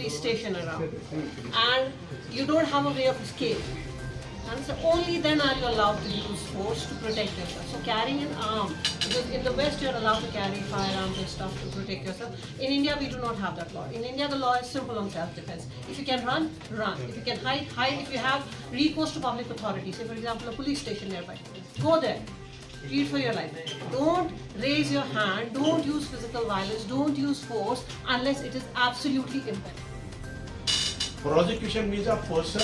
police station around and you don't have a way of escape, and so only then are you allowed to use force to protect yourself. So carrying an arm, because in the West you're allowed to carry firearms and stuff to protect yourself. In India we do not have that law. In India the law is simple on self-defense. If you can run, run. If you can hide, hide. If you have recourse to public authority, say for example a police station nearby, go there. Plead for your life. Don't raise your hand, don't use physical violence, don't use force unless it is absolutely imperative. Prosecution means a person,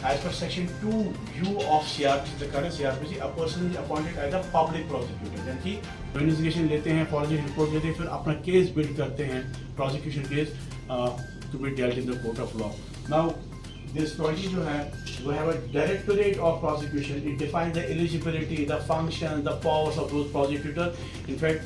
as per section 2U of CRPC, the current CRPC, a person is appointed as a public prosecutor. यानी कि investigation लेते हैं, forensic report लेते हैं, फिर अपना case build करते हैं, prosecution case to be dealt in the court of law. Now this 20 जो है, we have a directorate of prosecution. It defines the eligibility, the function, the powers of those prosecutors. In fact,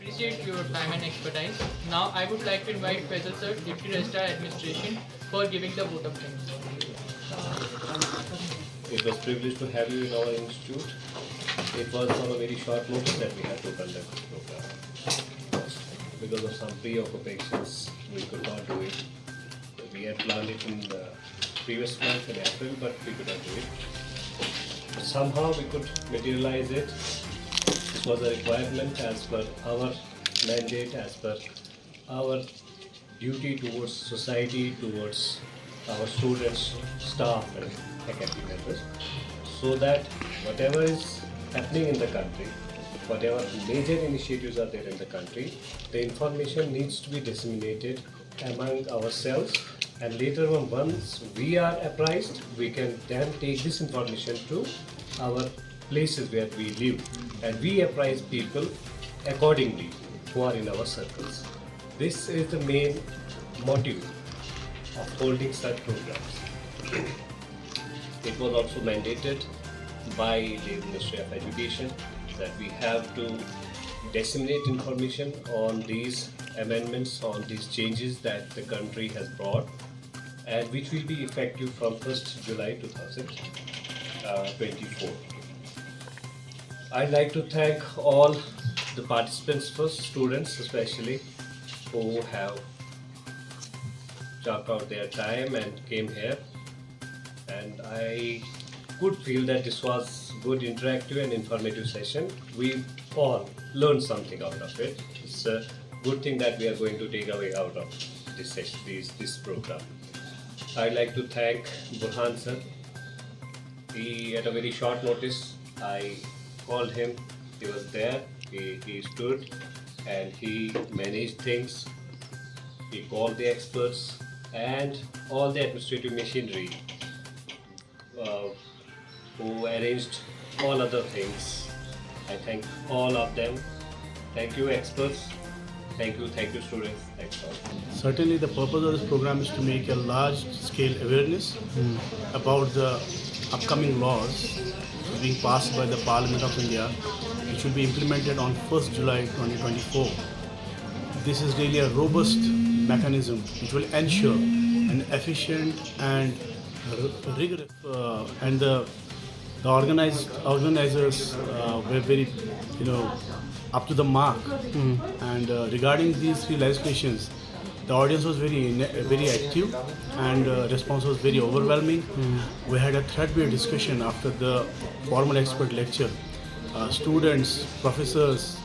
Appreciate your time and expertise. Now I would like to invite Faisal Sir, Deputy Registrar Administration, for giving the vote of thanks. It was a privilege to have you in our institute. It was on a very short notice that we had to conduct this program. Because of some preoccupations, we could not do it. We had planned it in the previous month in April, but we could not do it. But somehow we could materialize it. This was a requirement as per our mandate, as per our duty towards society, towards our students, staff and academic members, so that whatever is happening in the country, whatever major initiatives are there in the country, the information needs to be disseminated among ourselves, and later on, once we are apprised, we can then take this information to our places where we live, and we apprise people accordingly who are in our circles. This is the main motive of holding such programs. It was also mandated by the Ministry of Education that we have to disseminate information on these amendments, on these changes that the country has brought, and which will be effective from 1st July 2024. I'd like to thank all the participants first, students especially, who have chalked out their time and came here. And I could feel that this was good interactive and informative session. We all learned something out of it. It's a good thing that we are going to take away out of this session, this program. I'd like to thank Burhan sir. He, at a very short notice, I called him, he was there, he stood and he managed things. He called the experts and all the administrative machinery who arranged all other things. I thank all of them. Thank you experts, thank you students, thanks all. certainly the purpose of this program is to make a large scale awareness about the upcoming laws being passed by the Parliament of India, which will be implemented on 1st July 2024. This is really a robust mechanism which will ensure an efficient and rigorous and the organizers were very up to the mark. And regarding these three legislations, the audience was very active and response was very overwhelming. We had a thread-based discussion after the formal expert lecture. Students, professors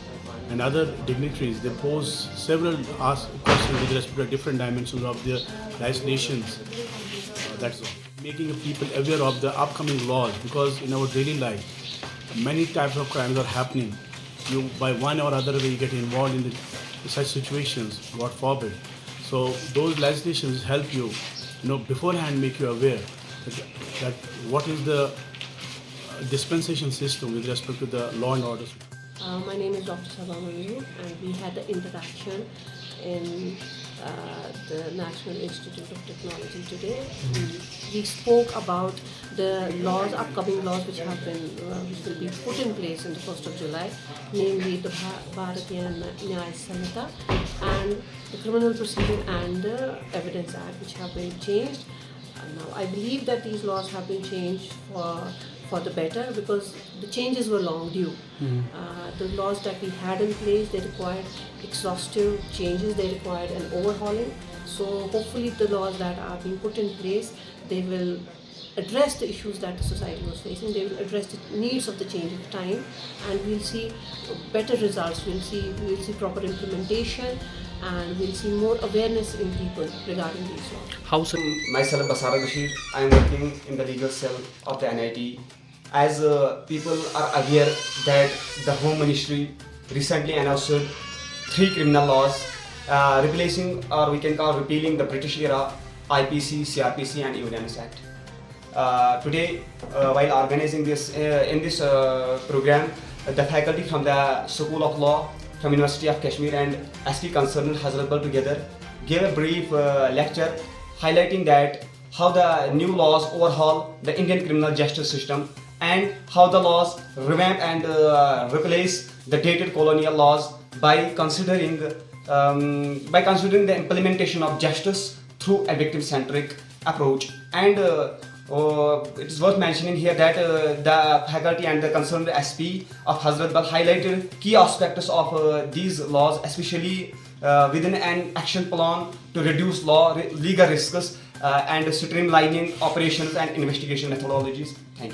and other dignitaries, they posed several questions with respect to different dimensions of the legislations. That's making people aware of the upcoming laws, because in our daily life many types of crimes are happening. You, by one or other way, you get involved in such situations, God forbid. So those legislations help you, beforehand make you aware that what is the dispensation system with respect to the law and order. My name is Dr. Sabha Manu, and we had the interaction in the National Institute of Technology today. We spoke about the laws, upcoming laws which have been, which will be put in place on the 1st of July, namely the Bharatiya NIT Srinagar and the Criminal Procedure and the Evidence Act, which have been changed. Now, I believe that these laws have been changed for the better, because the changes were long due. The laws that we had in place, they required exhaustive changes, they required an overhauling. So hopefully the laws that are being put in place, they will address the issues that the society was facing, they will address the needs of the change of time, and we'll see better results, we'll see proper implementation, and we'll see more awareness in people regarding these laws. How so? Myself, Basara Bashir. I am working in the legal cell of the NIT. As people are aware that the Home Ministry recently announced 3 criminal laws replacing, or we can call repealing, the British era IPC, CRPC and Evidence Act. Today, while organizing this in this program, the faculty from the School of Law from University of Kashmir and SP concerned Hazratbal together gave a brief lecture highlighting that how the new laws overhaul the Indian criminal justice system and how the laws revamp and replace the dated colonial laws by considering the implementation of justice through a victim-centric approach. And it is worth mentioning here that the faculty and the concerned SP of Hazratbal highlighted key aspects of these laws, especially within an action plan to reduce legal risks and streamlining operations and investigation methodologies. Thank you.